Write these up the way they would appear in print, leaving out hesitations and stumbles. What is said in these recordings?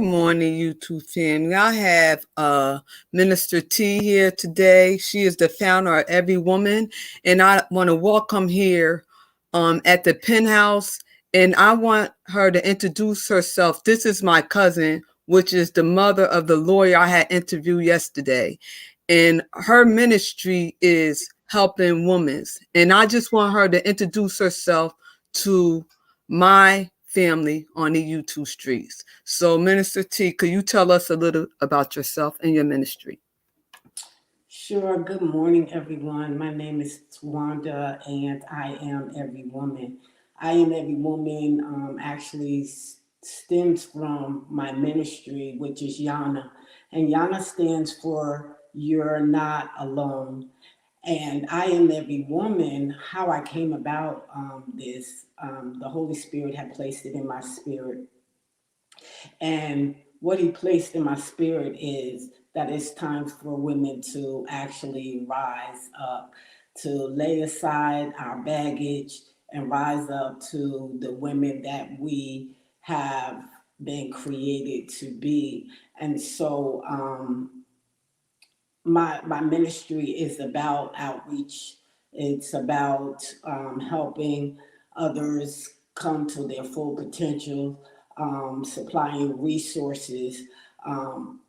morning, YouTube family. I have Minister T here today. She is the founder of Every Woman, and I want to welcome here at the Penthouse. And I want her to introduce herself. This is my cousin, which is the mother of the lawyer I had interviewed yesterday. And her ministry is helping women. And I just want her to introduce herself to my family on the YouTube streets. So, Minister T, could you tell us a little about yourself and your ministry? Sure. Good morning, everyone. My name is Twanda, and I am Every Woman. I am Every Woman actually stems from my ministry, which is Yana. And Yana stands for You're Not Alone. And I am Every Woman. How I came about this, the Holy Spirit had placed it in my spirit. And what he placed in my spirit is that it's time for women to actually rise up, to lay aside our baggage and rise up to the women that we have been created to be. And so my ministry is about outreach. It's about helping others come to their full potential, supplying resources, um,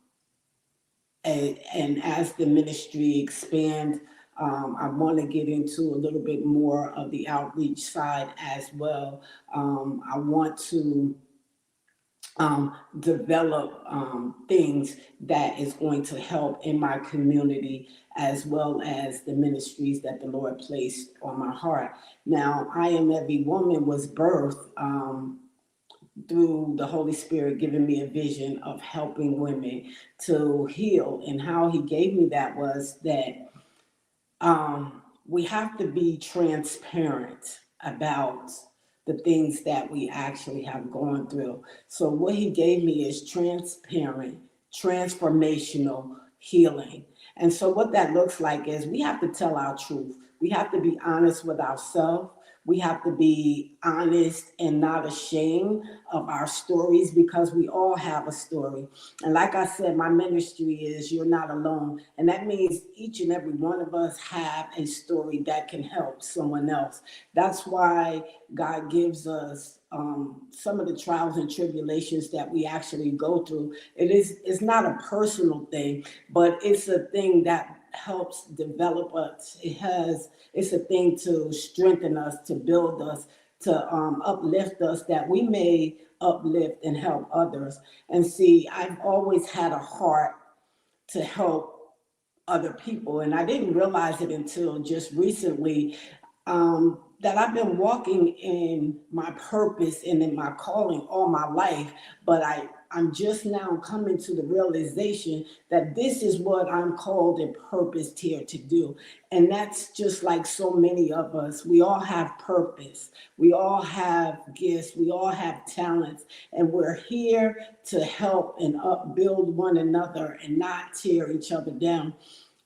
and as the ministry expands, I want to get into a little bit more of the outreach side as well. I want to develop things that is going to help in my community as well as the ministries that the Lord placed on my heart. Now, I Am Every Woman was birthed through the Holy Spirit giving me a vision of helping women to heal. And how he gave me that was that um, we have to be transparent about the things that we actually have gone through. So, what he gave me is transparent, transformational healing. And so, what that looks like is we have to tell our truth. We have to be honest with ourselves. We have to be honest and not ashamed of our stories because we all have a story. And like I said, my ministry is You're Not Alone. And that means each and every one of us have a story that can help someone else. That's why God gives us some of the trials and tribulations that we actually go through. It's not a personal thing, but it's a thing that helps develop us. It's a thing to strengthen us, to build us, to uplift us, that we may uplift and help others. And see, I've always had a heart to help other people, and I didn't realize it until just recently, that I've been walking in my purpose and in my calling all my life, but I'm just now coming to the realization that this is what I'm called and purposed here to do. And that's just like so many of us. We all have purpose. We all have gifts. We all have talents. And we're here to help and upbuild one another and not tear each other down.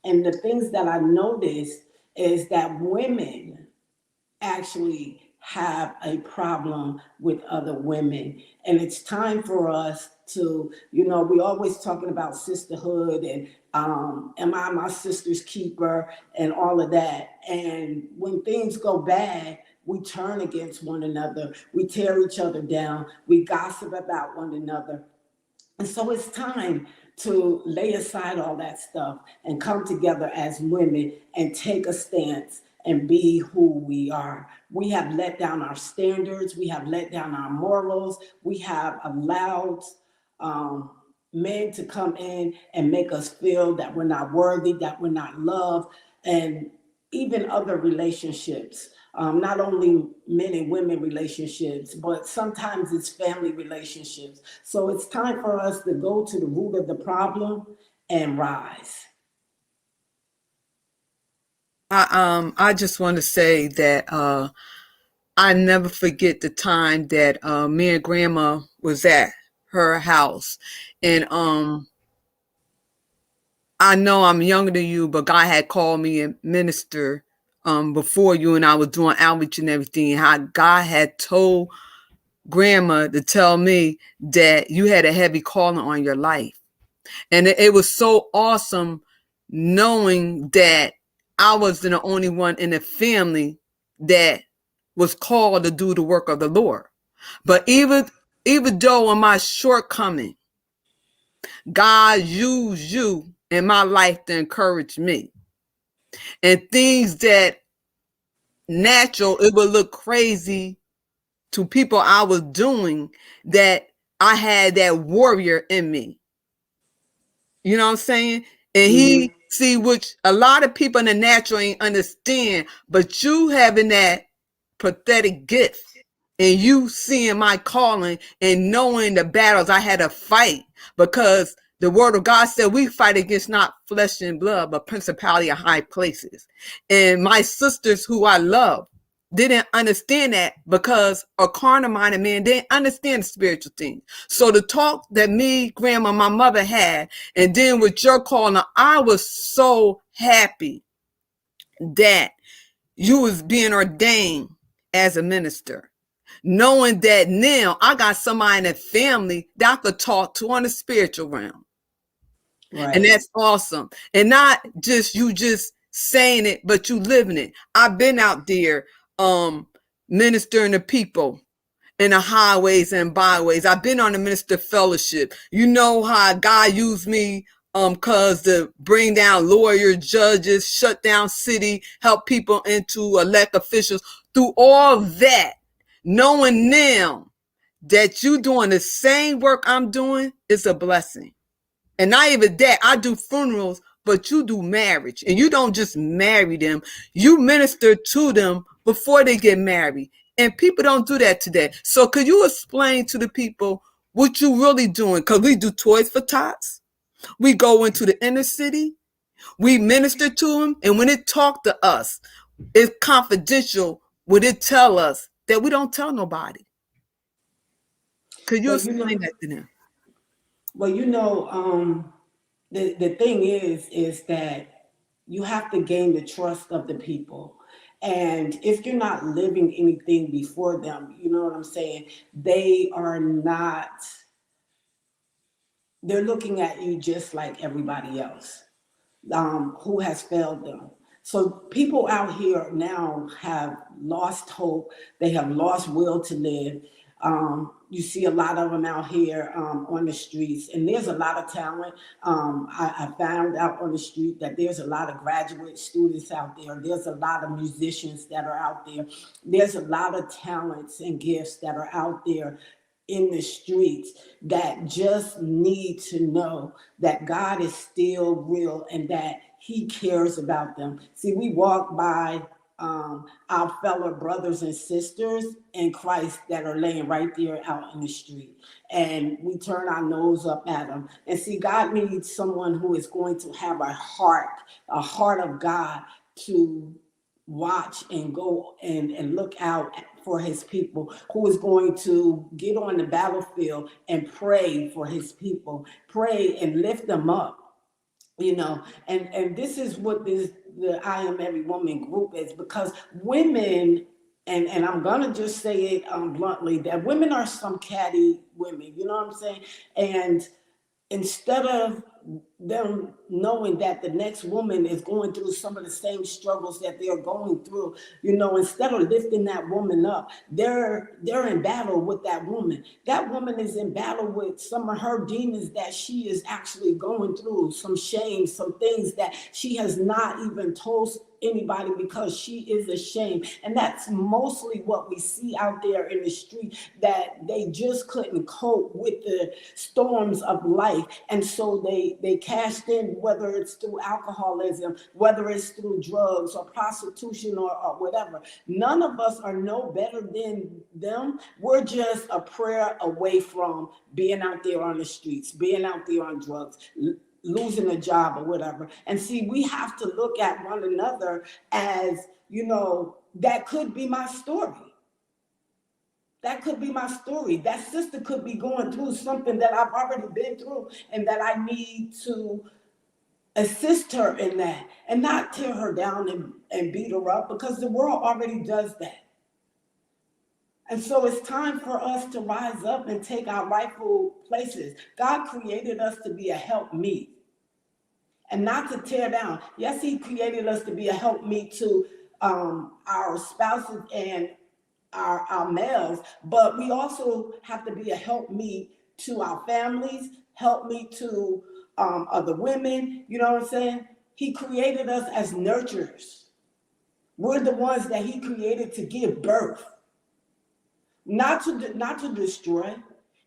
And the things that I noticed is that women actually have a problem with other women. And it's time for us to, we always talking about sisterhood and am I my sister's keeper and all of that. And when things go bad, we turn against one another. We tear each other down. We gossip about one another. And so it's time to lay aside all that stuff and come together as women and take a stance and be who we are. We have let down our standards. We have let down our morals. We have allowed men to come in and make us feel that we're not worthy, that we're not loved, and even other relationships. Not only men and women relationships, but sometimes it's family relationships. So it's time for us to go to the root of the problem and rise. I just want to say that I never forget the time that me and Grandma was at her house, and I know I'm younger than you, but God had called me a minister before you, and I was doing outreach and everything. And how God had told grandma to tell me that you had a heavy calling on your life. And it was so awesome knowing that I was the only one in the family that was called to do the work of the Lord. But even though in my shortcoming, God used you in my life to encourage me. And things that natural, it would look crazy to people I was doing, that I had that warrior in me. You know what I'm saying? And he see, which a lot of people in the natural ain't understand, but you having that prophetic gift and you seeing my calling and knowing the battles I had to fight, because the word of God said we fight against not flesh and blood, but principality of high places. And my sisters who I love didn't understand that, because a carnal-minded man didn't understand the spiritual things. So the talk that me, grandma, my mother had, and then with your calling, I was so happy that you was being ordained as a minister, knowing that now I got somebody in the family that I could talk to on the spiritual realm. Right. And that's awesome. And not just you just saying it, but you living it. I've been out there ministering to people in the highways and byways. I've been on the minister fellowship. You know how God used me cause to bring down lawyers, judges, shut down city, help people into elect officials. Through all that, knowing now that you doing the same work I'm doing is a blessing. And not even that, I do funerals, but you do marriage. And you don't just marry them, you minister to them before they get married. And people don't do that today. So could you explain to the people what you really doing? Because we do Toys for Tots. We go into the inner city. We minister to them. And when it talk to us, it's confidential. Would it tell us that we don't tell nobody? Could you explain that to them? Well, the thing is that you have to gain the trust of the people. And if you're not living anything before them, you know what I'm saying? They are not, they're looking at you just like everybody else who has failed them. So people out here now have lost hope. They have lost will to live. You see a lot of them out here on the streets, and there's a lot of talent. I found out on the street that there's a lot of graduate students out there. There's a lot of musicians that are out there. There's a lot of talents and gifts that are out there in the streets that just need to know that God is still real and that he cares about them. See, we walk by our fellow brothers and sisters in Christ that are laying right there out in the street, and we turn our nose up at them. And see, God needs someone who is going to have a heart of God, to watch and go and look out for his people, who is going to get on the battlefield and pray for his people, pray and lift them up, and this is what the I Am Every Woman group is, because women, and I'm gonna just say it bluntly, that women are some catty women, you know what I'm saying? And instead of them knowing that the next woman is going through some of the same struggles that they're going through, instead of lifting that woman up, they're in battle with that woman. That woman is in battle with some of her demons that she is actually going through, some shame, some things that she has not even told anybody because she is ashamed. And that's mostly what we see out there in the street, that they just couldn't cope with the storms of life, and so they cashed in, whether it's through alcoholism, whether it's through drugs or prostitution or whatever. None of us are no better than them. We're just a prayer away from being out there on the streets, being out there on drugs, losing a job or whatever. And see, we have to look at one another as, that could be my story. That could be my story. That sister could be going through something that I've already been through, and that I need to assist her in that, and not tear her down and beat her up, because the world already does that. And so it's time for us to rise up and take our rightful places. God created us to be a helpmeet and not to tear down. Yes, he created us to be a helpmeet to our spouses and our males, but we also have to be a helpmeet to our families, helpmeet to other women. You know what I'm saying? He created us as nurturers. We're the ones that he created to give birth, not to destroy.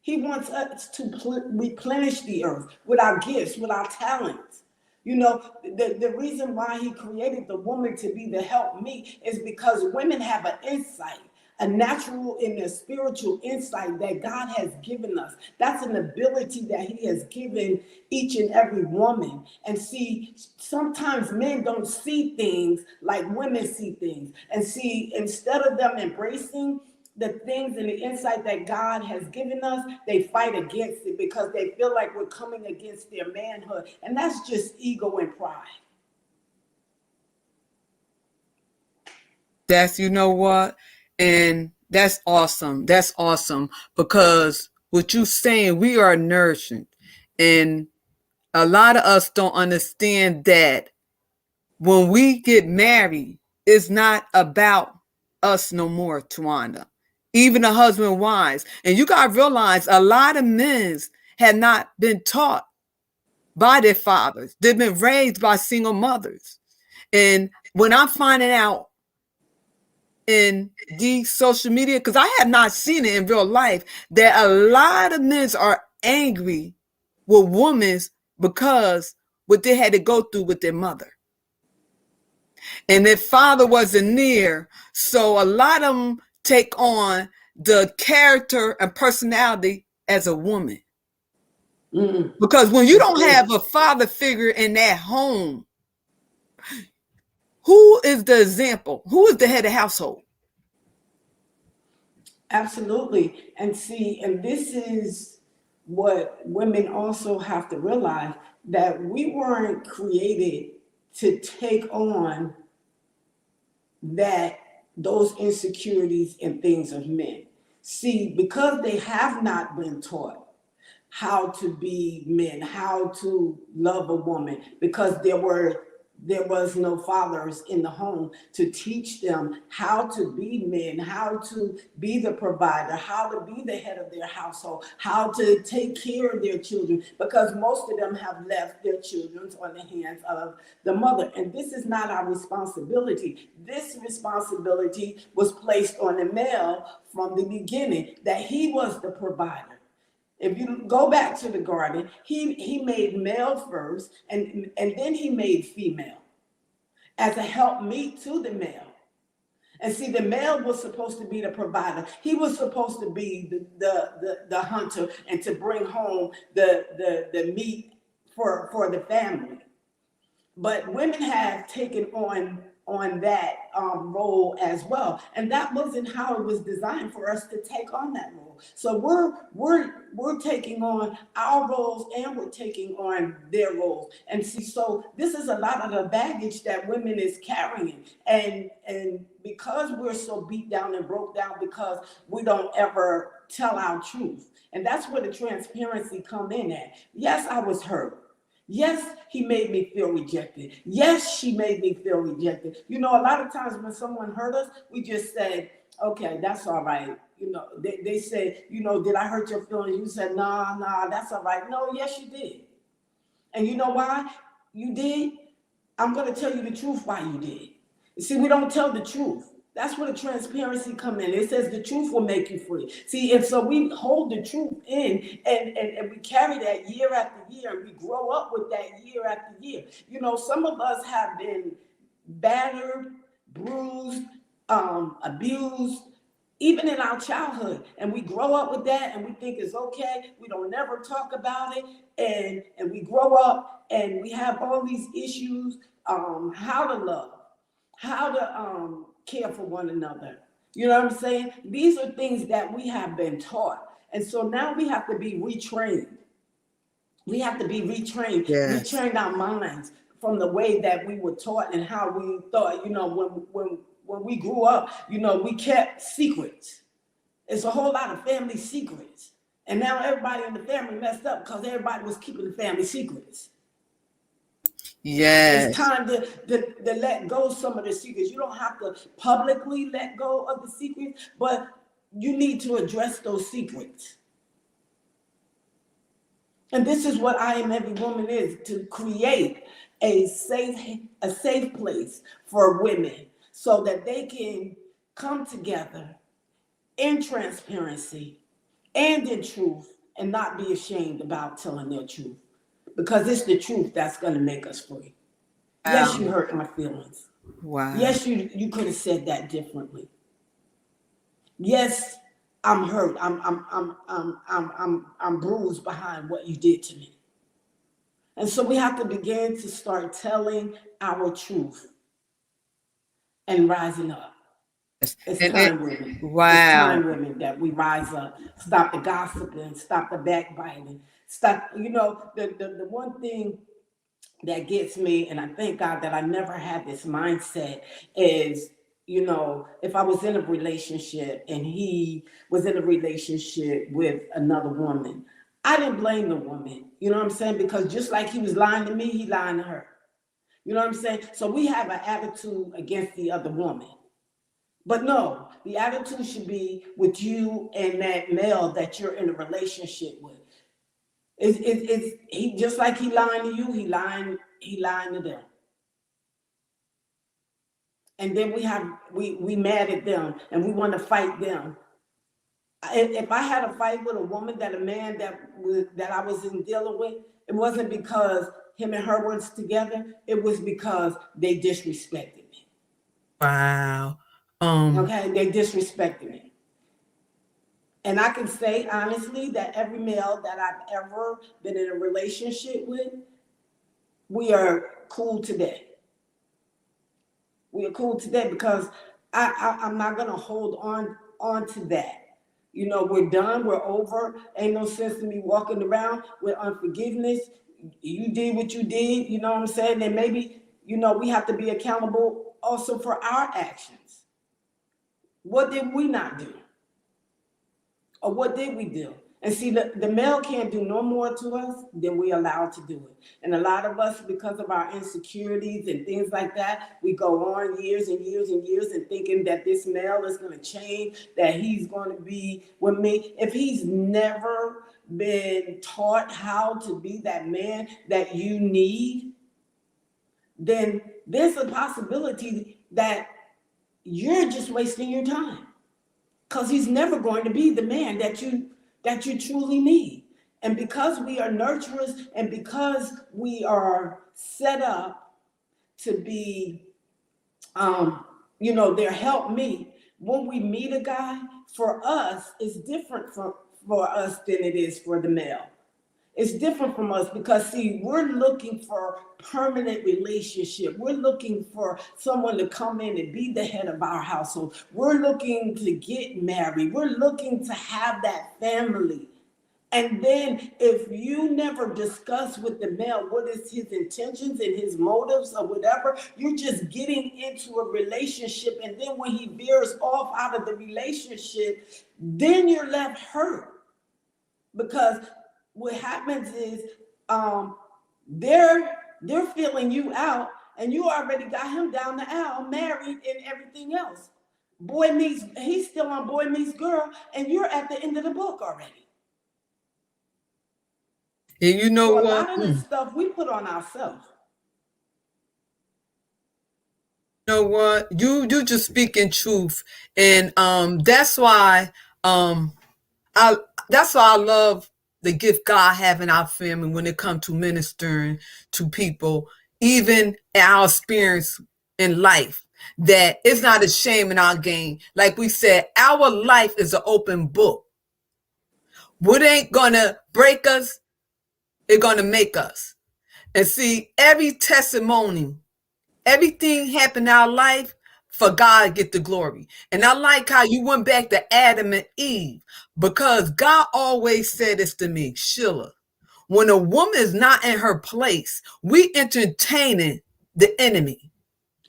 He wants us to replenish the earth with our gifts, with our talents. You know, the reason why he created the woman to be the helpmeet is because women have an insight, a natural and a spiritual insight that God has given us. That's an ability that he has given each and every woman. And see, sometimes men don't see things like women see things. And see, instead of them embracing the things and the insight that God has given us, they fight against it because they feel like we're coming against their manhood. And that's just ego and pride. That's, you know what? And that's awesome. That's awesome because what you're saying, we are nourishing. And a lot of us don't understand that when we get married, it's not about us no more, Tawanda. Even the husband and wives. And you got to realize a lot of men have not been taught by their fathers. They've been raised by single mothers. And when I'm finding out in these social media, because I have not seen it in real life, that a lot of men are angry with women because what they had to go through with their mother. And their father wasn't near. So a lot of them take on the character and personality as a woman. Because when you don't have a father figure in that home, who is the example? Who is the head of household? Absolutely. And see, and this is what women also have to realize, that we weren't created to take on those insecurities and things of men. See, because they have not been taught how to be men, how to love a woman, because there was no fathers in the home to teach them how to be men, how to be the provider, how to be the head of their household, how to take care of their children, because most of them have left their children on the hands of the mother. And this is not our responsibility. This responsibility was placed on the male from the beginning, that he was the provider. If you go back to the garden, he made male first, and then he made female as a helpmeet to the male. And see, the male was supposed to be the provider. He was supposed to be the hunter and to bring home the meat for the family. But women have taken on that role as well, and that wasn't how it was designed for us to take on that role. So we're taking on our roles, and we're taking on their roles. And see, so this is a lot of the baggage that women is carrying, and because we're so beat down and broke down because we don't ever tell our truth, and that's where the transparency come in at. Yes, I was hurt. Yes, he made me feel rejected. Yes, she made me feel rejected. You know, a lot of times when someone hurt us, we just said, okay, that's all right. You know, they said, you know, did I hurt your feelings? You said, nah, that's all right. No, yes, you did. And you know why you did? I'm going to tell you the truth why you did. You see, we don't tell the truth. That's where the transparency come in. It says the truth will make you free. See, and so we hold the truth in, and we carry that year after year, and we grow up with that year after year. You know, some of us have been battered, bruised, abused, even in our childhood, and we grow up with that, and we think it's okay. We don't never talk about it, and we grow up and we have all these issues. How to love, how to care for one another. You know what I'm saying? These are things that we have been taught. And so now we have to be retrained. We have to be retrained, Yes. retrain our minds from the way that we were taught and how we thought. You know, when we grew up, you know, we kept secrets. It's a whole lot of family secrets. And now everybody in the family messed up because everybody was keeping the family secrets. It's Yes. time to let go of some of the secrets. You don't have to publicly let go of the secrets, but you need to address those secrets. And this is what I Am Every Woman is, to create a safe place for women so that they can come together in transparency and in truth and not be ashamed about telling their truth, because it's the truth that's going to make us free. Yes, you hurt my feelings. Wow. Yes, you could have said that differently. Yes, I'm hurt. I'm bruised behind what you did to me. And so we have to begin to start telling our truth and rising up. It's time, women. Wow. It's time, women, that we rise up. Stop the gossiping. Stop the backbiting. Stop. You know, the one thing that gets me, and I thank God that I never had this mindset, is, you know, if I was in a relationship and he was in a relationship with another woman, I didn't blame the woman. You know what I'm saying? Because just like he was lying to me, he lying to her. You know what I'm saying? So we have an attitude against the other woman. But no, the attitude should be with you and that male that you're in a relationship with. It's he, just like he lying to you, he lying to them. And then we mad at them and we want to fight them. If I had a fight with a woman, a man that I was in dealing with, it wasn't because him and her were together. It was because they disrespected me. Wow. Okay, they disrespected me. And I can say honestly that every male that I've ever been in a relationship with, we are cool today. We are cool today because I'm not gonna hold on to that. You know, we're done, we're over. Ain't no sense in me walking around with unforgiveness. You did what you did, you know what I'm saying? And maybe, you know, we have to be accountable also for our actions. What did we not do? Or what did we do? And see, the male can't do no more to us than we allowed to do it. And a lot of us, because of our insecurities and things like that, we go on years and years and years and thinking that this male is going to change, that he's going to be with me. If he's never been taught how to be that man that you need, then there's a possibility that you're just wasting your time, because he's never going to be the man that you truly need. And because we are nurturers and because we are set up to be, you know, their helpmeet, when we meet a guy, for us, it's different for us than it is for the male. It's different from us because, see, we're looking for permanent relationship. We're looking for someone to come in and be the head of our household. We're looking to get married. We're looking to have that family. And then if you never discuss with the male what is his intentions and his motives or whatever, you're just getting into a relationship. And then when he veers off out of the relationship, then you're left hurt. Because what happens is they're filling you out, and you already got him down the aisle, married and everything else. He's still on Boy Meets Girl, and you're at the end of the book already. And you know so what? A lot of this stuff we put on ourselves. You know what? You just speaking truth, and that's why I love the gift God have in our family when it comes to ministering to people, even our experience in life, that it's not a shame in our game. Like we said, our life is an open book. What ain't gonna break us, it's gonna make us. And see, every testimony, everything happened in our life for God to get the glory. And I like how you went back to Adam and Eve, because God always said this to me, Sheila, when a woman is not in her place, we entertaining the enemy.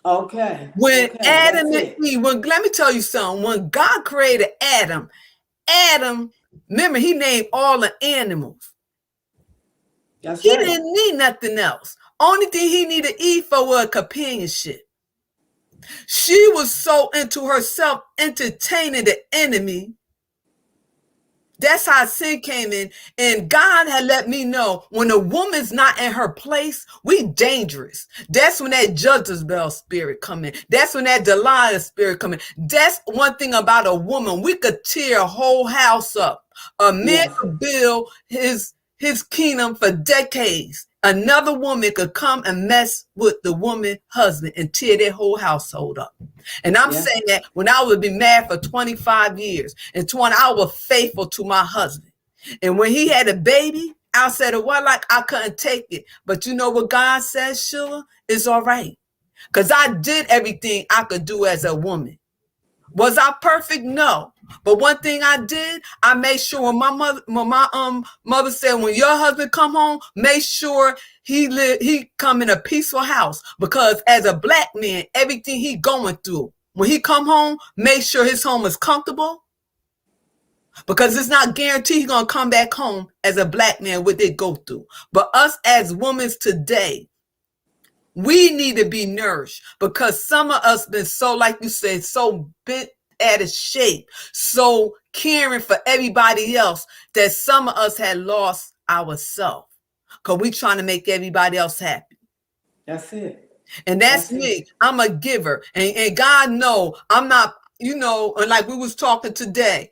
Okay. When Adam and Eve, let me tell you something, when God created Adam, Adam, remember, he named all the animals. That's He right. didn't need nothing else. Only thing he needed Eve for was companionship. She was so into herself, entertaining the enemy. That's how sin came in. And God had let me know when a woman's not in her place, we dangerous. That's when that Jezebel spirit come in. That's when that Delilah spirit come in. That's one thing about a woman. We could tear a whole house up. A man could build his kingdom for decades. Another woman could come and mess with the woman husband and tear their whole household up. And I'm saying that when I would be married for 25 years and 20, I was faithful to my husband. And when he had a baby, I said, well, like I couldn't take it. But you know what God says, Sheila? It's all right. Because I did everything I could do as a woman. Was I perfect? No. But one thing I did, I made sure when my mother said, when your husband come home, make sure he come in a peaceful house. Because as a black man, everything he going through, when he come home, make sure his home is comfortable. Because it's not guaranteed he's gonna come back home as a black man what they go through. But us as women today, we need to be nourished, because some of us been so, like you said, so bent out of shape, so caring for everybody else, that some of us had lost ourselves because we trying to make everybody else happy. That's it. And that's me. I'm a giver. And God know I'm not, and like we was talking today,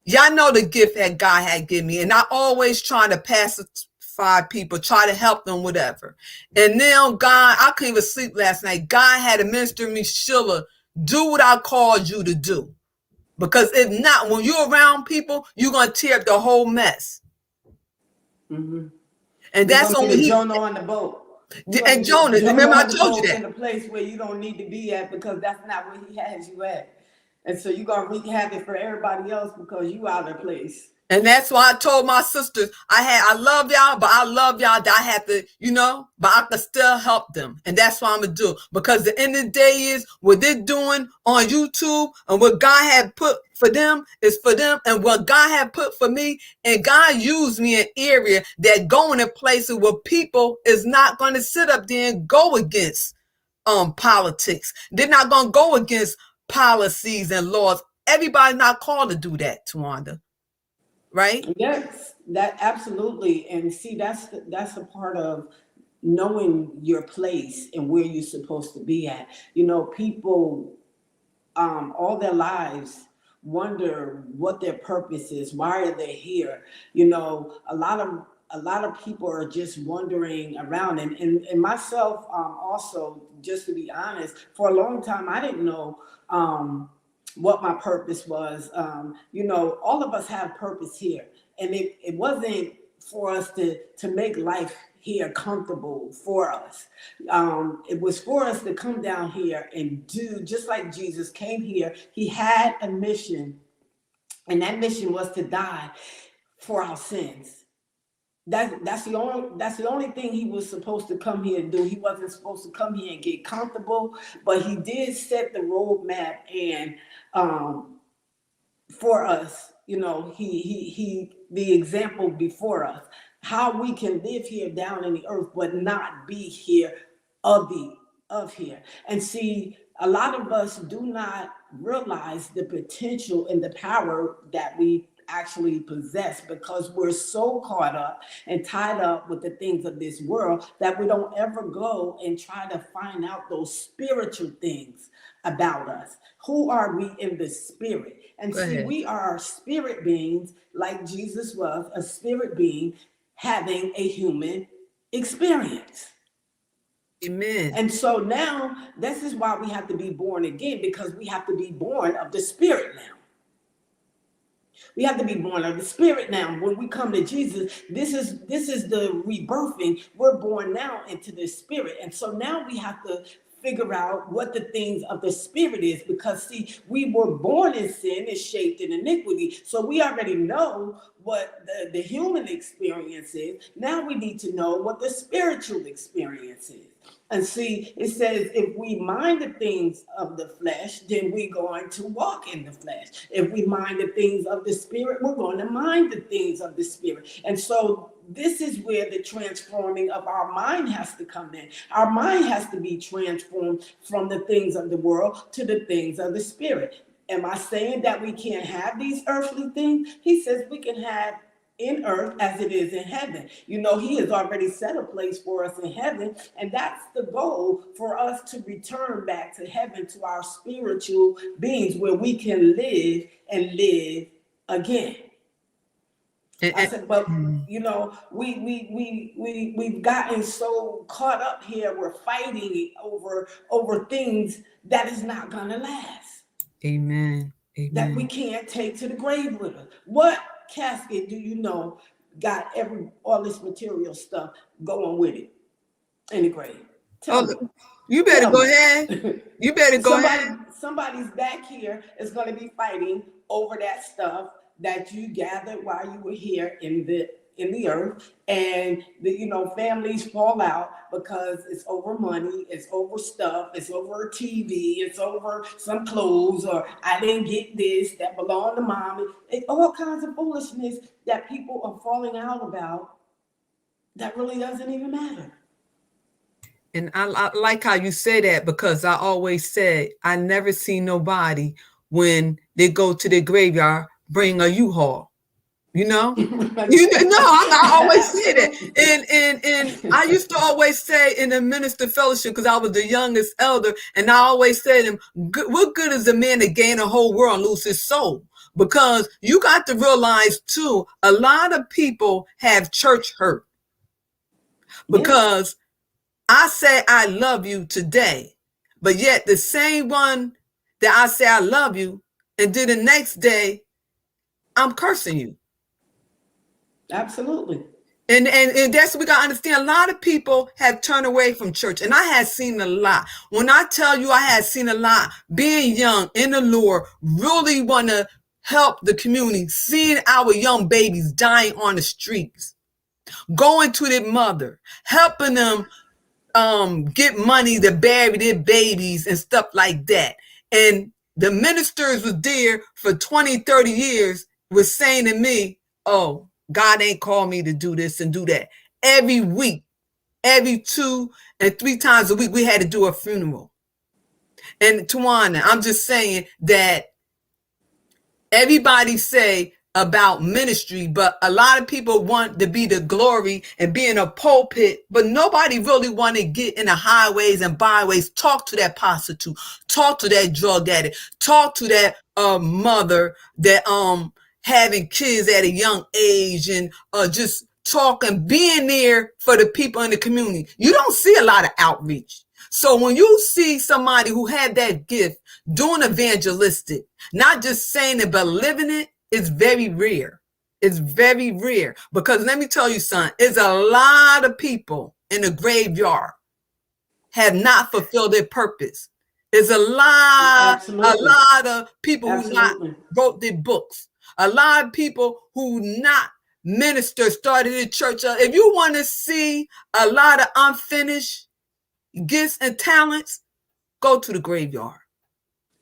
y'all know the gift that God had given me. And I always trying to pacify people, try to help them, whatever. And now God, I couldn't even sleep last night. God had to minister to me, Sheila, do what I called you to do. Because if not, when you're around people, you're going to tear up the whole mess. Mm-hmm. And that's only Jonah on the boat. And Jonah, remember I told you that. In a place where you don't need to be at, because that's not where he has you at. And so you're going to wreak havoc for everybody else because you out of place. And that's why I told my sisters, I love y'all, but I love y'all that I have to, but I can still help them. And that's what I'm going to do. Because the end of the day is what they're doing on YouTube, and what God had put for them is for them. And what God had put for me, and God used me in an area that going in places where people is not going to sit up there and go against politics. They're not going to go against policies and laws. Everybody's not called to do that, Tawanda. Right? Yes, that absolutely. And see, that's a part of knowing your place and where you're supposed to be at. People all their lives wonder what their purpose is. Why are they here? A lot of people are just wandering around, and myself also, just to be honest, for a long time I didn't know what my purpose was. All of us have purpose here, and it wasn't for us to make life here comfortable for us. It was for us to come down here and do just like Jesus came here. He had a mission, and that mission was to die for our sins. That's the only thing he was supposed to come here and do. He wasn't supposed to come here and get comfortable, but he did set the roadmap, and for us, he the example before us, how we can live here down in the earth, but not be here of here. And see, a lot of us do not realize the potential and the power that we actually possess, because we're so caught up and tied up with the things of this world that we don't ever go and try to find out those spiritual things about us. Who are we in the spirit? And see, we are spirit beings, like Jesus was a spirit being having a human experience. Amen. And so now this is why we have to be born again, because we have to be born of the spirit now. We have to be born of the spirit now. When we come to Jesus, this is the rebirthing. We're born now into the spirit. And so now we have to figure out what the things of the spirit is, because see, we were born in sin and shaped in iniquity. So we already know what the human experience is. Now we need to know what the spiritual experience is. And see, it says if we mind the things of the flesh, then we're going to walk in the flesh. If we mind the things of the spirit, we're going to mind the things of the spirit. And so this is where the transforming of our mind has to come in. Our mind has to be transformed from the things of the world to the things of the spirit. Am I saying that we can't have these earthly things? He says we can have in earth as it is in heaven. You know, he has already set a place for us in heaven, and that's the goal, for us to return back to heaven, to our spiritual beings where we can live and live again. I said, but you know, we've gotten so caught up here. We're fighting over things that is not gonna last. Amen. Amen. That we can't take to the grave with us. What casket do you know got all this material stuff going with it in the grave? You better go ahead. You better go ahead. Somebody's back here is going to be fighting over that stuff that you gathered while you were here in the earth, and families fall out because it's over money, it's over stuff, it's over a TV, it's over some clothes, or I didn't get this that belonged to mommy. It's all kinds of foolishness that people are falling out about that really doesn't even matter. And I like how you say that, because I always say I never see nobody when they go to the graveyard bring a U-Haul. You know, I always say that. And I used to always say in the minister fellowship, because I was the youngest elder, and I always say to them, what good is a man to gain a whole world and lose his soul? Because you got to realize too, a lot of people have church hurt. Because I say I love you today, but yet the same one that I say I love you, and then the next day I'm cursing you. Absolutely. And that's what we got to understand. A lot of people have turned away from church, and I had seen a lot. When I tell you I had seen a lot, being young in the Lord, really want to help the community, seeing our young babies dying on the streets, going to their mother, helping them get money to bury their babies and stuff like that. And the ministers was there for 20, 30 years, was saying to me, oh, God ain't called me to do this and do that. Every week, every 2 and 3 times a week, we had to do a funeral. And Tawana, I'm just saying that everybody say about ministry, but a lot of people want to be the glory and be in a pulpit, but nobody really want to get in the highways and byways, talk to that prostitute, talk to that drug addict, talk to that mother that having kids at a young age, and just talking, being there for the people in the community. You don't see a lot of outreach. So when you see somebody who had that gift doing evangelistic, not just saying it, but living it, it's very rare. It's very rare. Because let me tell you something, it's a lot of people in the graveyard have not fulfilled their purpose. It's a lot of people who not wrote their books. A lot of people who not ministers started a church. If you want to see a lot of unfinished gifts and talents, go to the graveyard.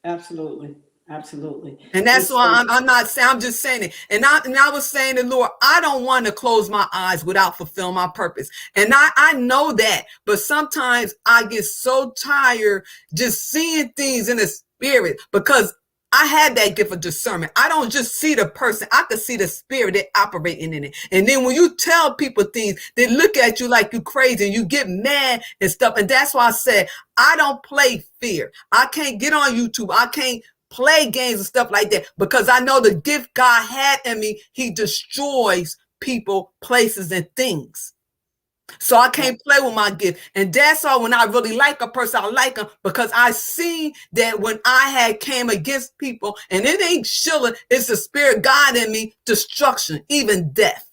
Absolutely. Absolutely. And that's why I'm not saying, I'm just saying it. And I was saying to Lord, I don't want to close my eyes without fulfilling my purpose. And I know that, but sometimes I get so tired just seeing things in the spirit, because I had that gift of discernment. I don't just see the person. I can see the spirit that operating in it. And then when you tell people things, they look at you like you crazy and you get mad and stuff. And that's why I said, I don't play fear. I can't get on YouTube. I can't play games and stuff like that, because I know the gift God had in me, he destroys people, places, and things. So I can't play with my gift. And that's all. When I really like a person, I like them because I see that when I had came against people, and it ain't Sheila, it's the spirit God in me, destruction, even death.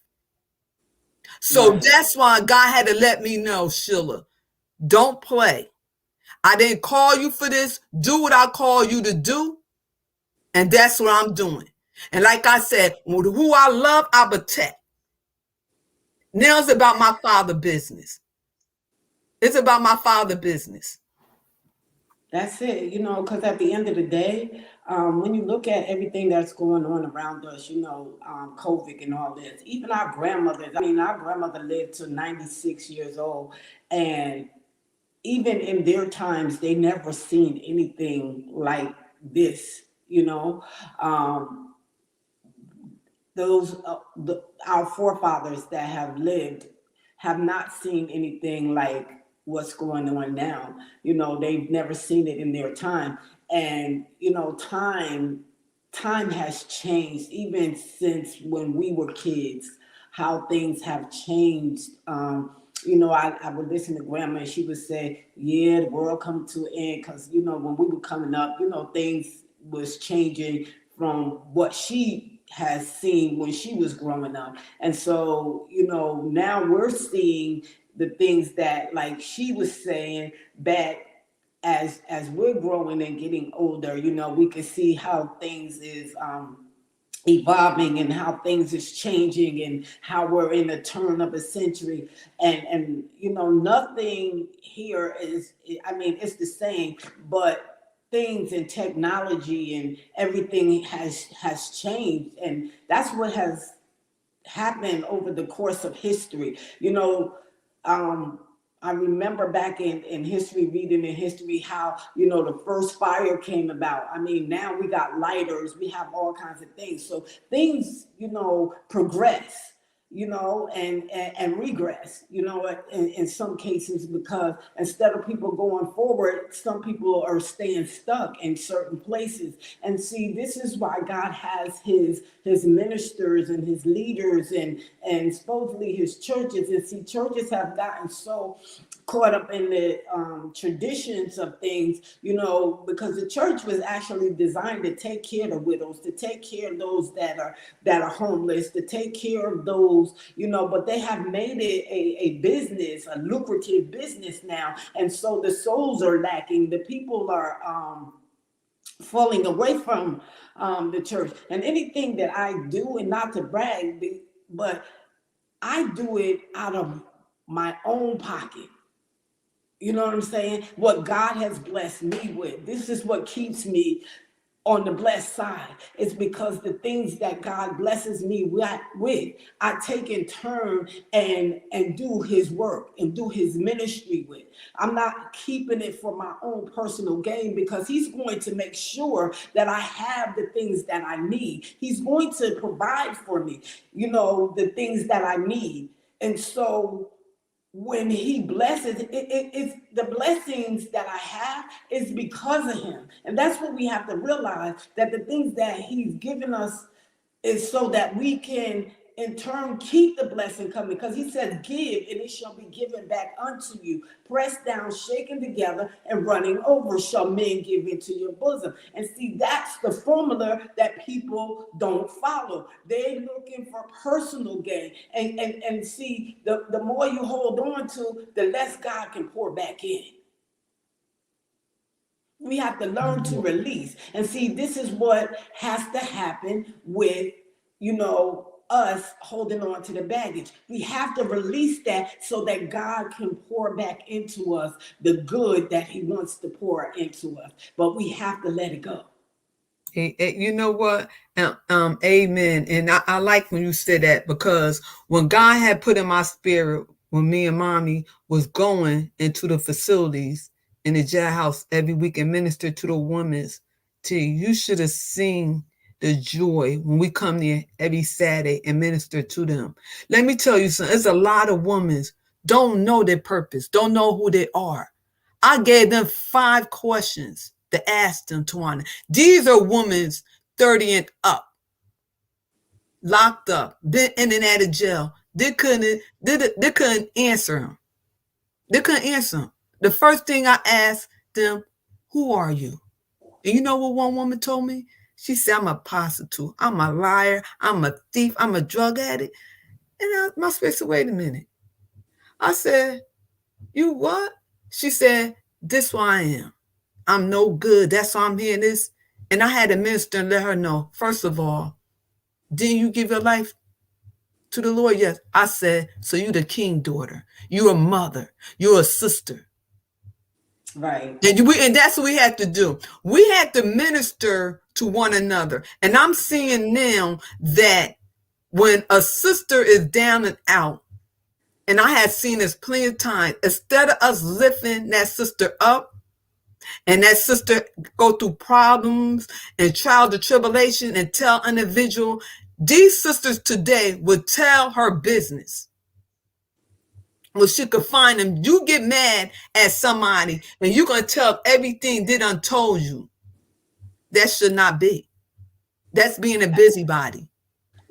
So that's why God had to let me know, Sheila, don't play. I didn't call you for this. Do what I call you to do. And that's what I'm doing. And like I said, who I love, I protect. Now it's about my father business. It's about my father business. That's it, because at the end of the day, when you look at everything that's going on around us, COVID and all this, even our grandmothers, I mean, our grandmother lived to 96 years old, and even in their times, they never seen anything like this, um, our forefathers that have lived have not seen anything like what's going on now. They've never seen it in their time. And, time has changed even since when we were kids, how things have changed. I would listen to grandma and she would say, yeah, the world come to an end. Cause, when we were coming up, things was changing from what she has seen when she was growing up. And so, now we're seeing the things that like she was saying back as we're growing and getting older, we can see how things is evolving and how things is changing and how we're in the turn of a century, and nothing here is, I mean, it's the same, but things and technology and everything has changed, and that's what has happened over the course of history. Um, I remember back in history, reading in history, how, the first fire came about. I mean, now we got lighters, we have all kinds of things. So things, progress, and regress, in some cases, because instead of people going forward, some people are staying stuck in certain places. And see, this is why God has his ministers and his leaders and supposedly his churches. And see, churches have gotten so caught up in the traditions of things, because the church was actually designed to take care of the widows, to take care of those that are homeless, to take care of those, but they have made it a business, a lucrative business now. And so the souls are lacking. The people are falling away from the church. And anything that I do, and not to brag, but I do it out of my own pocket. You know what I'm saying? What God has blessed me with. This is what keeps me on the blessed side. It's because the things that God blesses me with, I take in turn and do his work and do his ministry with. I'm not keeping it for my own personal gain, because he's going to make sure that I have the things that I need. He's going to provide for me, the things that I need. And so when he blesses, it's the blessings that I have is because of him. And that's what we have to realize, that the things that he's given us is so that we can in turn keep the blessing coming, because he says, give and it shall be given back unto you, pressed down, shaken together, and running over shall men give into your bosom. And see, that's the formula that people don't follow. They're looking for personal gain, and see, the more you hold on to, the less God can pour back in. We have to learn to release. And see, this is what has to happen with, us holding on to the baggage. We have to release that so that God can pour back into us the good that he wants to pour into us. But we have to let it go. You know what? Amen. And I like when you said that, because when God had put in my spirit, when me and mommy was going into the facilities in the jailhouse every week and minister to the women, you should have seen the joy when we come there every Saturday and minister to them. Let me tell you something. There's a lot of women don't know their purpose, don't know who they are. I gave them 5 questions to ask them, Tawana. These are women 30 and up, locked up, been in and out of jail. They couldn't answer them. They couldn't answer them. The first thing I asked them, who are you? And you know what one woman told me? She said, I'm a prostitute, I'm a liar, I'm a thief, I'm a drug addict. And my spirit said, wait a minute. I said, you what? She said, this who I am. I'm no good. That's why I'm here. And I had to minister and let her know, first of all, Didn't you give your life to the Lord? Yes. I said, so you the king daughter. You're a mother. You're a sister. Right. And that's what we had to do. We had to minister to one another. And I'm seeing now that when a sister is down and out, and I had seen this plenty of times, instead of us lifting that sister up and that sister go through problems and trials and tribulation and tell an individual, these sisters today would tell her business. Well, she could find them. You get mad at somebody and you're going to tell everything they done told you. That should not be. That's being a busybody.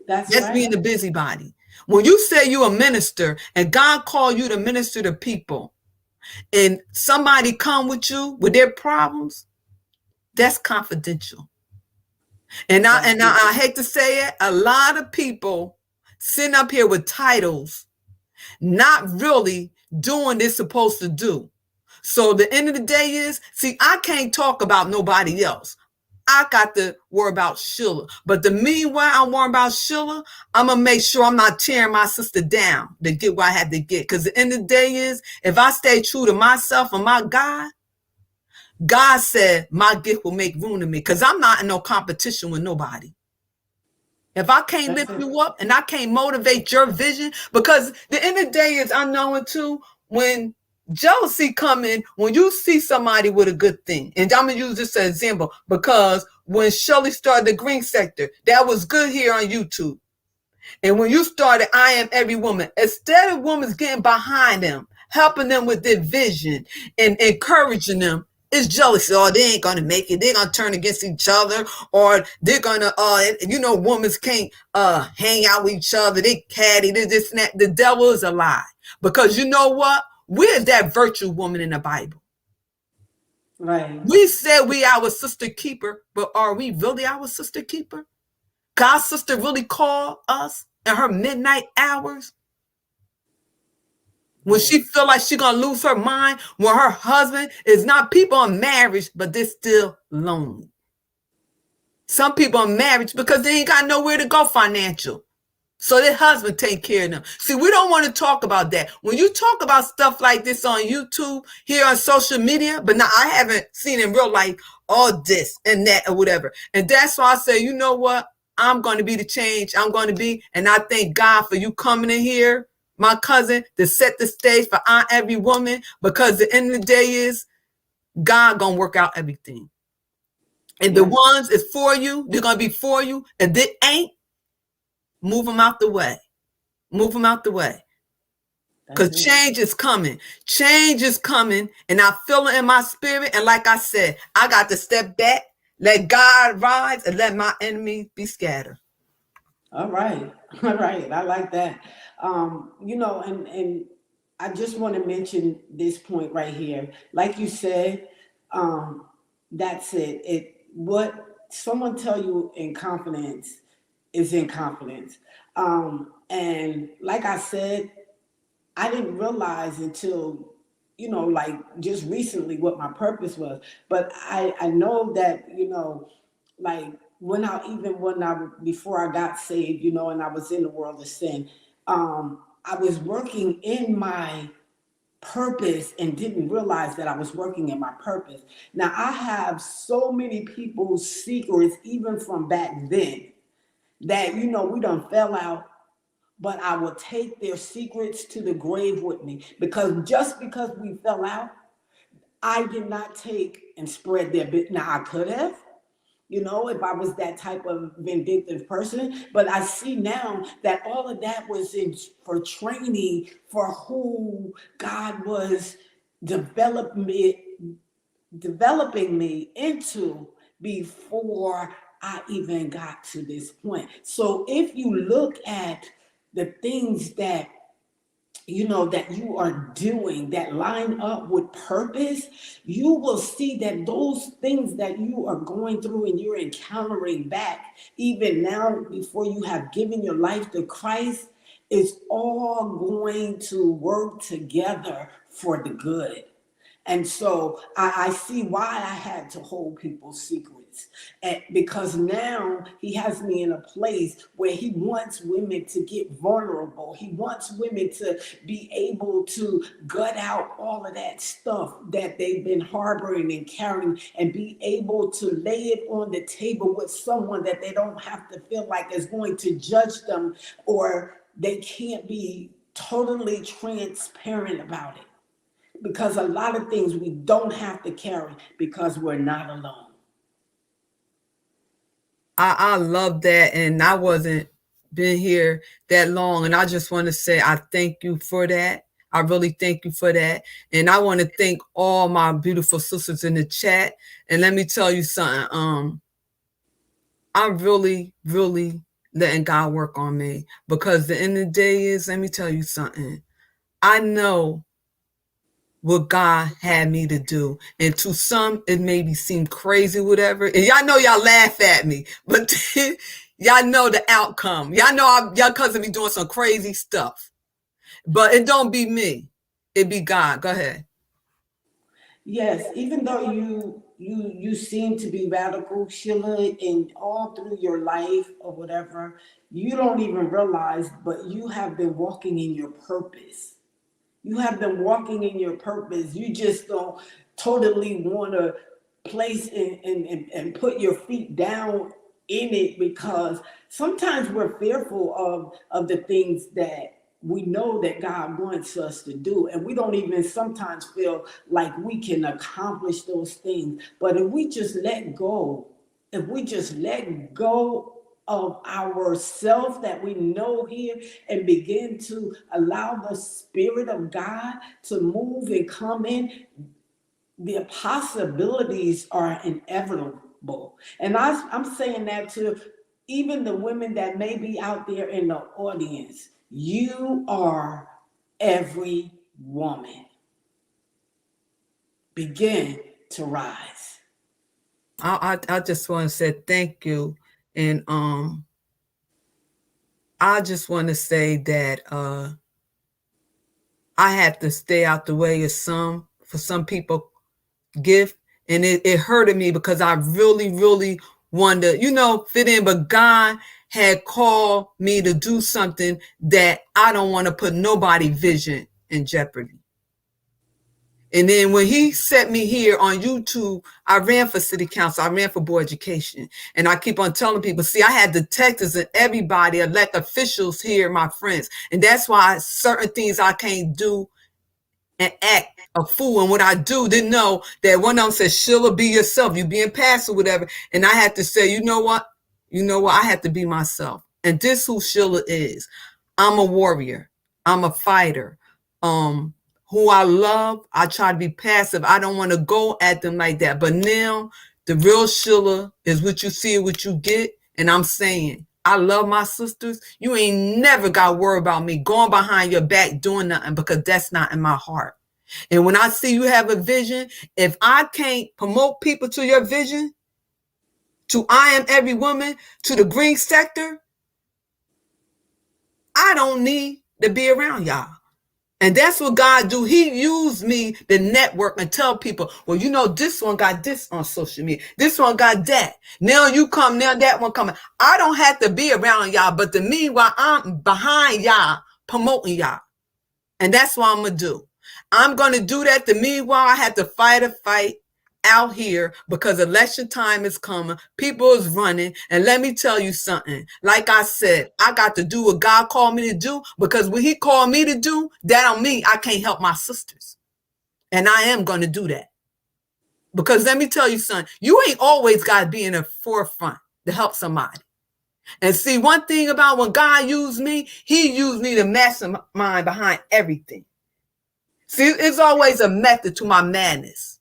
That's That's right. being a busybody. When you say you're a minister and God called you to minister to people and somebody come with you with their problems, that's confidential. And I hate to say it, a lot of people sitting up here with titles, not really doing what they're supposed to do. So the end of the day is, see, I can't talk about nobody else. I got to worry about Sheila. But the meanwhile I'm worrying about Sheila, I'm going to make sure I'm not tearing my sister down to get what I had to get. Because the end of the day is, if I stay true to myself and my God, God said my gift will make room to me. Because I'm not in no competition with nobody. If I can't lift you up and I can't motivate your vision, because the end of the day is, I know it too, when jealousy come in, when you see somebody with a good thing, and I'm going to use this as an example, because when Shirley started the green sector, that was good here on YouTube. And when you started I Am Every Woman, instead of women getting behind them, helping them with their vision and encouraging them, it's jealousy. Oh, they ain't gonna make it. They're gonna turn against each other, or they're gonna women can't hang out with each other. They catty, they this and that. The devil is a lie. Because you know what? We're that virtue woman in the Bible. Right. We said we our sister keeper, but are we really our sister keeper? God's sister really called us in her midnight hours? When she feel like she gonna lose her mind, when her husband is not, people in marriage, but they're still lonely. Some people in marriage because they ain't got nowhere to go financial. So their husband take care of them. See, we don't want to talk about that. When you talk about stuff like this on YouTube, here on social media, but now I haven't seen in real life all this and that or whatever. And that's why I say, you know what? I'm going to be the change I'm going to be. And I thank God for you coming in here, my cousin, to set the stage for I Am Every Woman, because the end of the day is God going to work out everything. And the ones is for you, they're going to be for you. And they ain't, move them out the way. Move them out the way. Because change is coming. Change is coming. And I feel it in my spirit. And like I said, I got to step back, let God rise, and let my enemies be scattered. All right. All right. I like that. And I just want to mention this point right here. Like you said, that's it. What someone tell you in confidence is in confidence. And like I said, I didn't realize until, like just recently what my purpose was. But I know that, like before I got saved, and I was in the world of sin, I was working in my purpose and didn't realize that I was working in my purpose. Now I have so many people's secrets, even from back then, that, we done fell out, but I will take their secrets to the grave with me, because just because we fell out, I did not take and spread their bit. Now I could have, if I was that type of vindictive person, but I see now that all of that was for training for who God was developing me into before I even got to this point. So if you look at the things that that you are doing that line up with purpose, you will see that those things that you are going through and you're encountering back, even now before you have given your life to Christ, is all going to work together for the good. And so I see why I had to hold people's secrets. And because now he has me in a place where he wants women to get vulnerable. He wants women to be able to gut out all of that stuff that they've been harboring and carrying, and be able to lay it on the table with someone that they don't have to feel like is going to judge them, or they can't be totally transparent about it. Because a lot of things we don't have to carry because we're not alone. I love that. And I wasn't been here that long. And I just want to say I thank you for that. I really thank you for that. And I want to thank all my beautiful sisters in the chat. And let me tell you something. I'm really, really letting God work on me, because the end of the day is, let me tell you something. I know what God had me to do. And to some, it maybe seem crazy, whatever. And y'all know y'all laugh at me, but y'all know the outcome. Y'all know y'all cousin be doing some crazy stuff. But it don't be me. It be God. Go ahead. Yes, even though you seem to be radical, Sheila, and all through your life or whatever, you don't even realize, but you have been walking in your purpose. You have been walking in your purpose. You just don't totally want to place and put your feet down in it, because sometimes we're fearful of the things that we know that God wants us to do. And we don't even sometimes feel like we can accomplish those things. But if we just let go, of ourselves that we know here, and begin to allow the Spirit of God to move and come in, the possibilities are inevitable. And I'm saying that to even the women that may be out there in the audience. You are every woman. Begin to rise. I just want to say thank you. And I just want to say that I have to stay out the way of for some people gift. And it hurted me because I really, really wanted to, fit in. But God had called me to do something that I don't want to put nobody's vision in jeopardy. And then when he set me here on YouTube, I ran for city council. I ran for board education. And I keep on telling people, see, I had detectives and everybody, elected officials here, my friends. And that's why certain things I can't do and act a fool. And what I do, didn't know that one of them said, Sheila, be yourself. You being passive, whatever. And I had to say, you know what? I had to be myself. And this who Sheila is. I'm a warrior. I'm a fighter. Who I love, I try to be passive. I don't want to go at them like that. But now the real Sheila is what you see, what you get. And I'm saying, I love my sisters. You ain't never got to worry about me going behind your back doing nothing, because that's not in my heart. And when I see you have a vision, if I can't promote people to your vision, to I Am Every Woman, to the green sector, I don't need to be around y'all. And that's what God do. He used me to network and tell people, well, this one got this on social media. This one got that. Now you come, now that one coming. I don't have to be around y'all, but the meanwhile, I'm behind y'all, promoting y'all. And that's what I'm going to do. I'm going to do that. The meanwhile, I have to fight a fight out here because election time is coming. People is running. And let me tell you something. Like I said, I got to do what God called me to do, because what he called me to do, that don't mean I can't help my sisters. And I am going to do that. Because let me tell you something. You ain't always got to be in the forefront to help somebody. And see, one thing about when God used me, he used me to mastermind behind everything. See, it's always a method to my madness.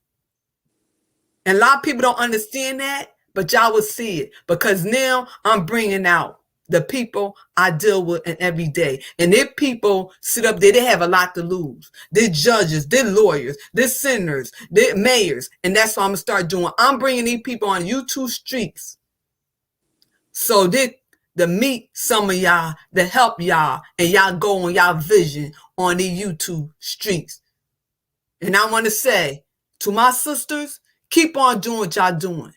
And a lot of people don't understand that, but y'all will see it, because now I'm bringing out the people I deal with every day. And if people sit up there, they have a lot to lose. They're judges, they're lawyers, they're senators, they're mayors. And that's what I'm going to start doing. I'm bringing these people on YouTube streets so they to meet some of y'all, to help y'all, and y'all go on y'all vision on the YouTube streets. And I want to say, to my sisters, keep on doing what y'all doing.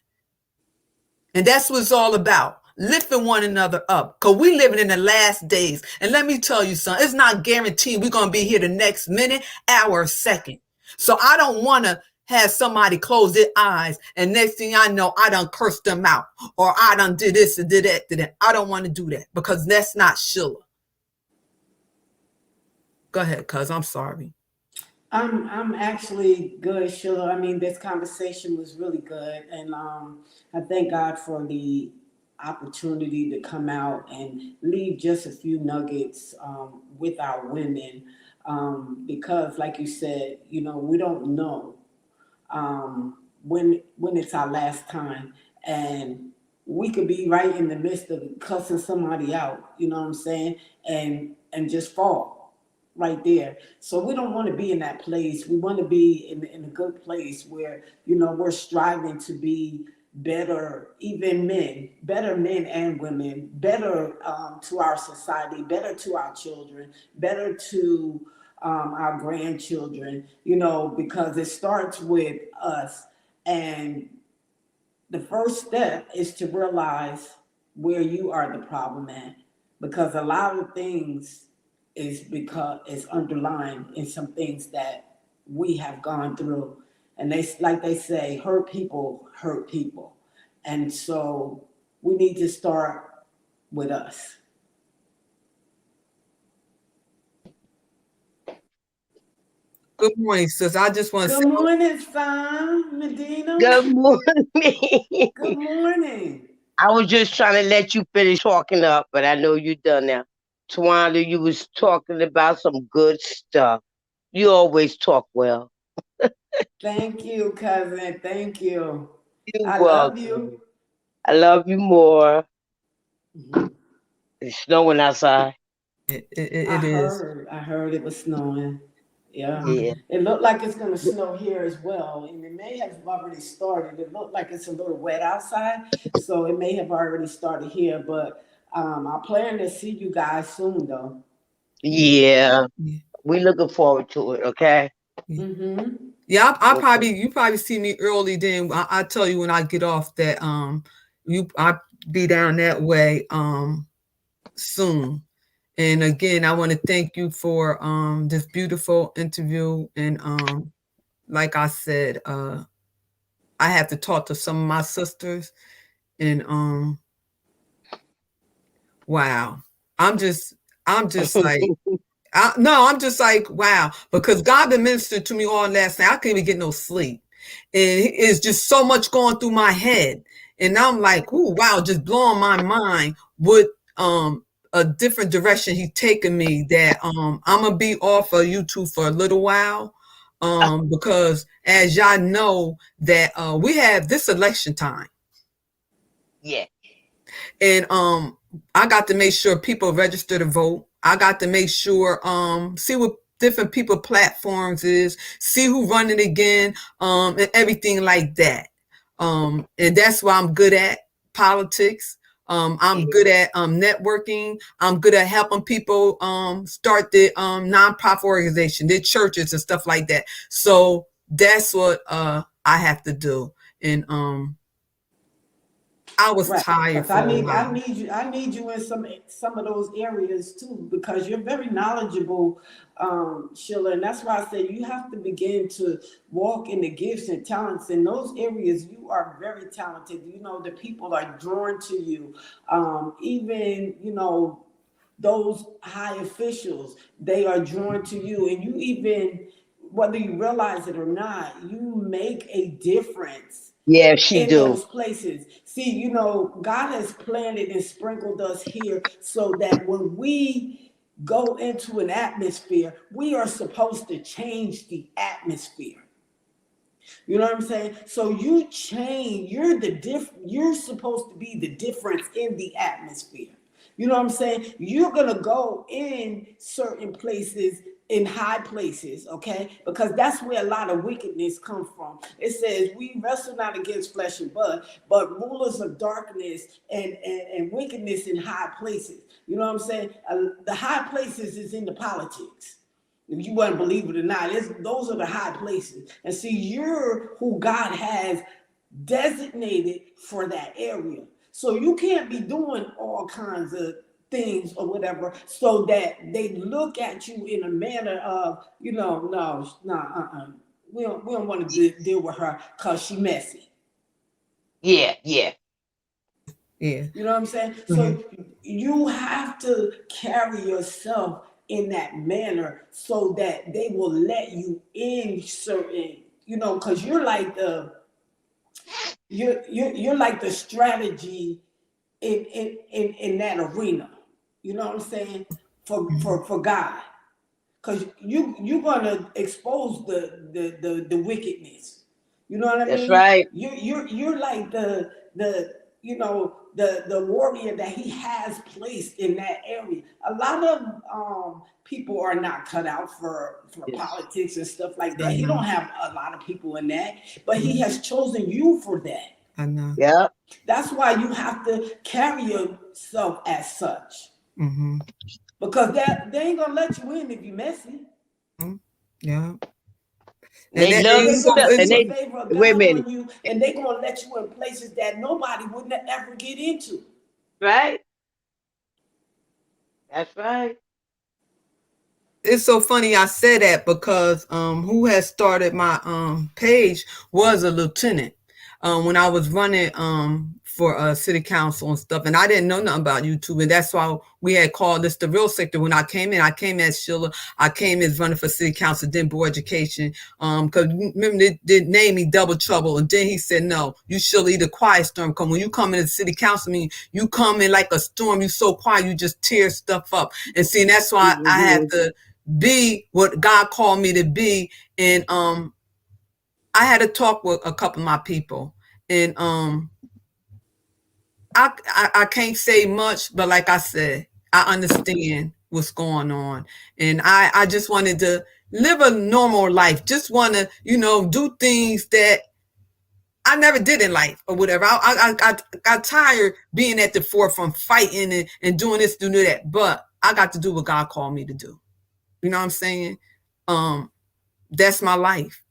And that's what it's all about, lifting one another up, because we living in the last days. And let me tell you something, it's not guaranteed we're going to be here the next minute, hour, or second. So I don't want to have somebody close their eyes and next thing I know, I done cursed them out, or I done did this and did that. I don't want to do that, because that's not Sheila. Go ahead, cuz I'm sorry. I'm actually good, Sheila. I mean, this conversation was really good, and I thank God for the opportunity to come out and leave just a few nuggets with our women, because, like you said, you know, we don't know when it's our last time, and we could be right in the midst of cussing somebody out. You know what I'm saying? And just fall right there. So we don't want to be in that place. We want to be in a good place where, you know, we're striving to be better, even better men and women, better to our society, better to our children, better to our grandchildren, you know, because it starts with us. And the first step is to realize where you are the problem at, because a lot of things is because it's underlined in some things that we have gone through, and they, like they say, hurt people, and so we need to start with us. Good morning, sis. I just want to Good say morning, Sam Medina. Good morning. Good morning. I was just trying to let you finish talking up, but I know you're done now. Tawanda, you was talking about some good stuff. You always talk well. Thank you, cousin. Thank you. You're I love you. welcome. I love you more. Mhm. It's snowing outside. it is. I heard it was snowing. Yeah. Yeah. It looked like it's going to snow here as well. And it may have already started. It looked like it's a little wet outside. So it may have already started here. But I plan to see you guys soon, though. Yeah. Yeah. We looking forward to it, okay? Yeah. Mm-hmm. Yeah, I Okay. probably you probably see me early. Then I tell you when I get off that I be down that way soon. And again, I want to thank you for this beautiful interview. And like I said, I have to talk to some of my sisters. And wow, I'm just like I'm just like, wow, because God been ministering to me all last night. I couldn't even get no sleep. And it's just so much going through my head. And I'm like, ooh, wow, just blowing my mind with a different direction he's taking me, that I'm gonna be off of YouTube for a little while. Because as y'all know that we have this election time. Yeah. And I got to make sure people register to vote. I got to make sure see what different people platforms is, see who running again, and everything like that. And that's why I'm good at politics. I'm good at networking. I'm good at helping people start their nonprofit organization, their churches and stuff like that. So that's what I have to do. And I was Right. tired Because for a while. I need you in some of those areas too, because you're very knowledgeable, Sheila, and that's why I say you have to begin to walk in the gifts and talents in those areas. You are very talented. You know, the people are drawn to you. Even, you know, those high officials, they are drawn to you, and you even, whether you realize it or not, you make a difference Yeah, she in do. those places. See, you know, God has planted and sprinkled us here so that when we go into an atmosphere, we are supposed to change the atmosphere. You know what I'm saying? So you change, you're supposed to be the difference in the atmosphere. You know what I'm saying? You're gonna go in certain places, in high places, okay? Because that's where a lot of wickedness comes from. It says we wrestle not against flesh and blood, but rulers of darkness and wickedness in high places. You know what I'm saying? The high places is in the politics. If you want to believe it or not, those are the high places. And see, you're who God has designated for that area. So you can't be doing all kinds of things or whatever so that they look at you in a manner of, we don't want to deal with her because she messy. Yeah. Yeah. You know what I'm saying? So you have to carry yourself in that manner so that they will let you in certain, because you're like you're like the strategy in that arena. You know what I'm saying? For God. Because you're gonna expose the wickedness. You know what I That's mean? right. You're like the warrior that he has placed in that area. A lot of people are not cut out for politics and stuff like that. He don't have a lot of people in that, but he has chosen you for that. I know. Yeah. That's why you have to carry yourself as such. Because they ain't gonna let you in if you messy. Yeah. They love you, and they wait a minute. You, and they're gonna let you in places that nobody would ever get into. Right. That's right. It's so funny I say that because who has started my page was a lieutenant when I was running for city council and stuff, and I didn't know nothing about YouTube, and that's why we had called this the real sector. When I came in as Sheila. I came as running for city council, then board education, because remember they named me Double Trouble, and then he said, no, you Sheila, the quiet storm. Come when you come into city council meeting, you come in like a storm. You so quiet, you just tear stuff up, and see, and that's why I had to be what God called me to be. And I had to talk with a couple of my people, and I can't say much, but like I said, I understand what's going on, and I just wanted to live a normal life. Just want to do things that I never did in life or whatever. I got tired being at the forefront, fighting and doing this, doing that, but I got to do what God called me to do. You know what I'm saying? That's my life.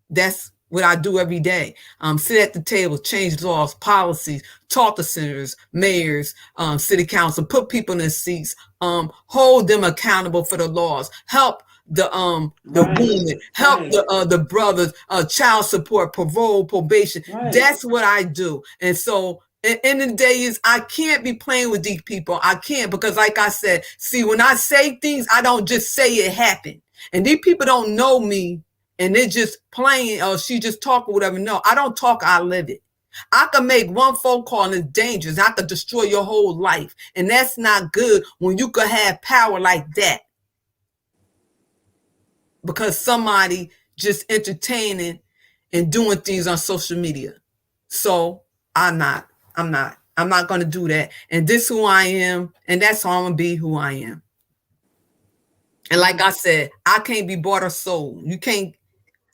That's what I do every day. Sit at the table, change laws, policies, talk to senators, mayors, city council, put people in their seats, hold them accountable for the laws, help the women, help the brothers, child support, parole, probation. That's what I do. And so at the end of the day is I can't be playing with these people. I can't, because like I said, see, when I say things, I don't just say it happened. And these people don't know me and they're just playing, or she just talk or whatever. No, I don't talk, I live it. I can make one phone call and it's dangerous. I could destroy your whole life. And that's not good when you could have power like that. Because somebody just entertaining and doing things on social media. So I'm not going to do that. And this is who I am. And that's how I'm going to be who I am. And like I said, I can't be bought or sold.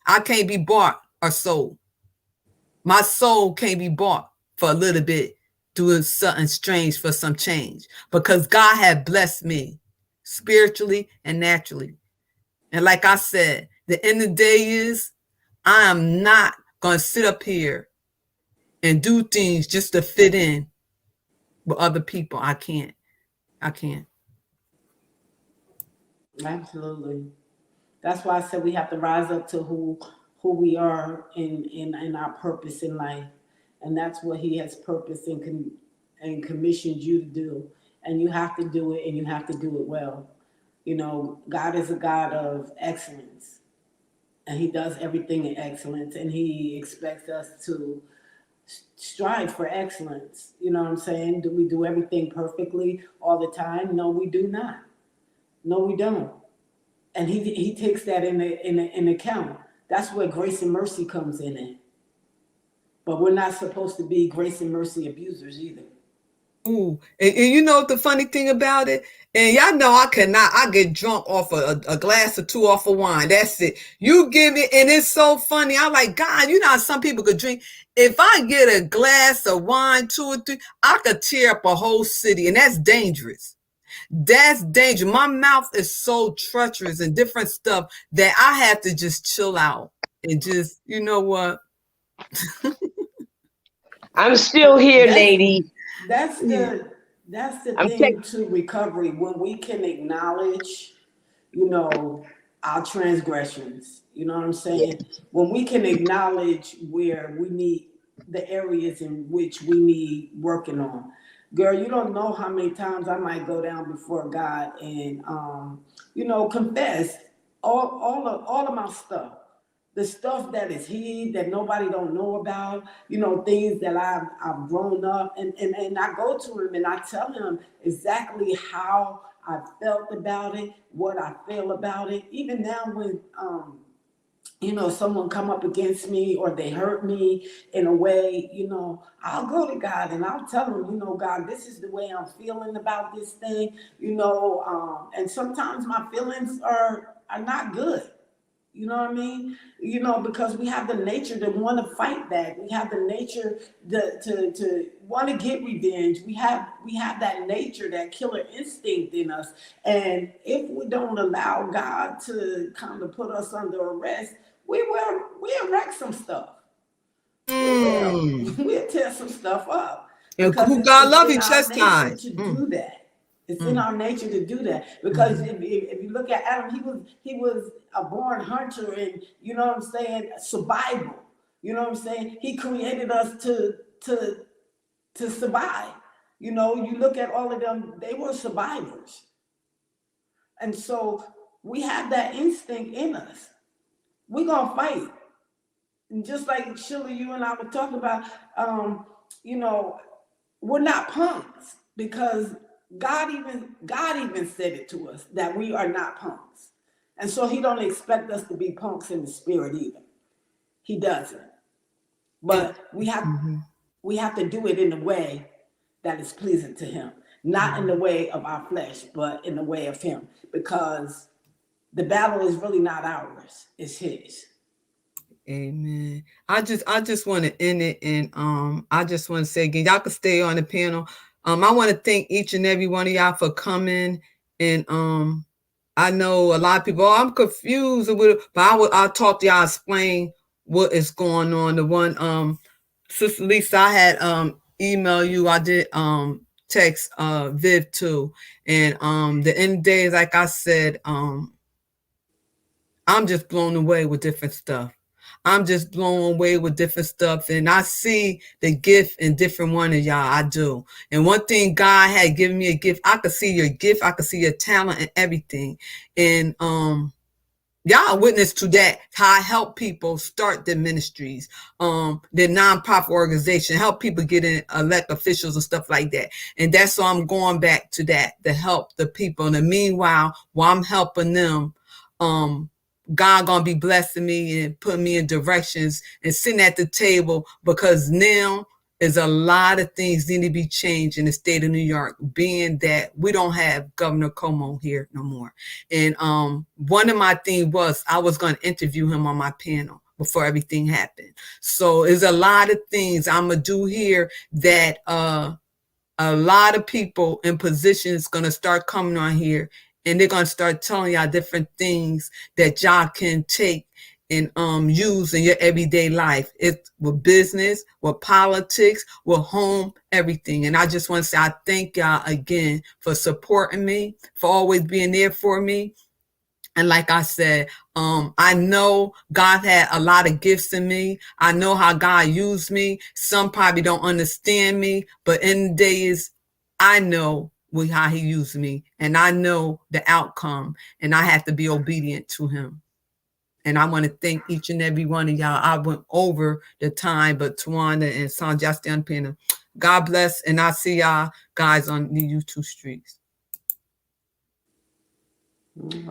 I can't be bought or sold. My soul can't be bought for a little bit, doing something strange for some change, because God had blessed me spiritually and naturally. And like I said, the end of the day is I am not going to sit up here and do things just to fit in with other people. I can't. Absolutely. That's why I said we have to rise up to who we are in our purpose in life. And that's what he has purposed and commissioned you to do. And you have to do it, and you have to do it well. God is a God of excellence, and he does everything in excellence, and he expects us to strive for excellence. You know what I'm saying? Do we do everything perfectly all the time? No, we do not. No, we don't. And he takes that in account. That's where grace and mercy comes in it. But we're not supposed to be grace and mercy abusers either. Ooh, and you know the funny thing about it, and y'all know I get drunk off a glass or two off of wine. That's it. You give it, and it's so funny. I'm like, God, you know how some people could drink. If I get a glass of wine, 2 or 3, I could tear up a whole city, and that's dangerous. That's danger. My mouth is so treacherous and different stuff that I have to just chill out and just, you know what? I'm still here, That's lady. that's Yeah. the I'm thing taking. to recovery, when we can acknowledge, you know, our transgressions. You know what I'm saying? When we can acknowledge where we need, the areas in which we need working on. Girl, you don't know how many times I might go down before God and confess all of my stuff, the stuff that is hid that nobody don't know about, things that I've grown up, and I go to him and I tell him exactly how I felt about it, what I feel about it. Even now when someone come up against me or they hurt me in a way, I'll go to God and I'll tell him, God, this is the way I'm feeling about this thing, and sometimes my feelings are not good. You know what I mean? Because we have the nature to want to fight back. We have the nature to want to get revenge. We have that nature, that killer instinct in us. And if we don't allow God to kind of put us under arrest, we'll wreck some stuff. We will. Mm. We'll tear some stuff up And because who it's, God it's love in you, our nature chastise. to do that. It's in Mm. our nature to do that because Mhm. if you look at Adam, he was a born hunter, and you know what I'm saying, survival. You know what I'm saying? He created us to survive. You look at all of them; they were survivors, and so we have that instinct in us. We're gonna fight. And just like Sheila, you and I were talking about, you know, we're not punks because God even said it to us that we are not punks. And so he don't expect us to be punks in the spirit either. He doesn't. And But mhm. we have to do it in a way that is pleasing to him. Not in the way of our flesh, but in the way of him. Because the battle is really not ours, it's his. Amen. I just want to end it, and I just want to say again, y'all can stay on the panel. I want to thank each and every one of y'all for coming, and I know a lot of people, I'm confused with it, but I'll talk to y'all, explain what is going on. The one Sister Lisa, I had email you, I did text Viv too. And the end of the day, like I said, I'm just blown away with different stuff. I'm just blown away with different stuff. And I see the gift in different one of y'all. I do. And one thing, God had given me a gift. I could see your gift. I could see your talent and everything. And y'all are witness to that, how I help people start their ministries, their nonprofit organization, help people get in, elect officials and stuff like that. And that's why I'm going back to that, to help the people. And meanwhile, while I'm helping them, God gonna be blessing me and putting me in directions and sitting at the table, because now is a lot of things need to be changed in the state of New York, being that we don't have Governor Cuomo here no more. And one of my things was I was going to interview him on my panel before everything happened. So there's a lot of things I'm gonna do here that a lot of people in positions going to start coming on here, and they're going to start telling y'all different things that y'all can take and use in your everyday life. It's with business, with politics, with home, everything. And I just want to say I thank y'all again for supporting me, for always being there for me. And like I said, I know God had a lot of gifts in me. I know how God used me. Some probably don't understand me, but in the days, I know how he used me, and I know the outcome, and I have to be obedient to him. And I want to thank each and every one of y'all. I went over the time, but Tawana and Sandra, stay on panel. God bless, and I'll see y'all guys on the YouTube streets.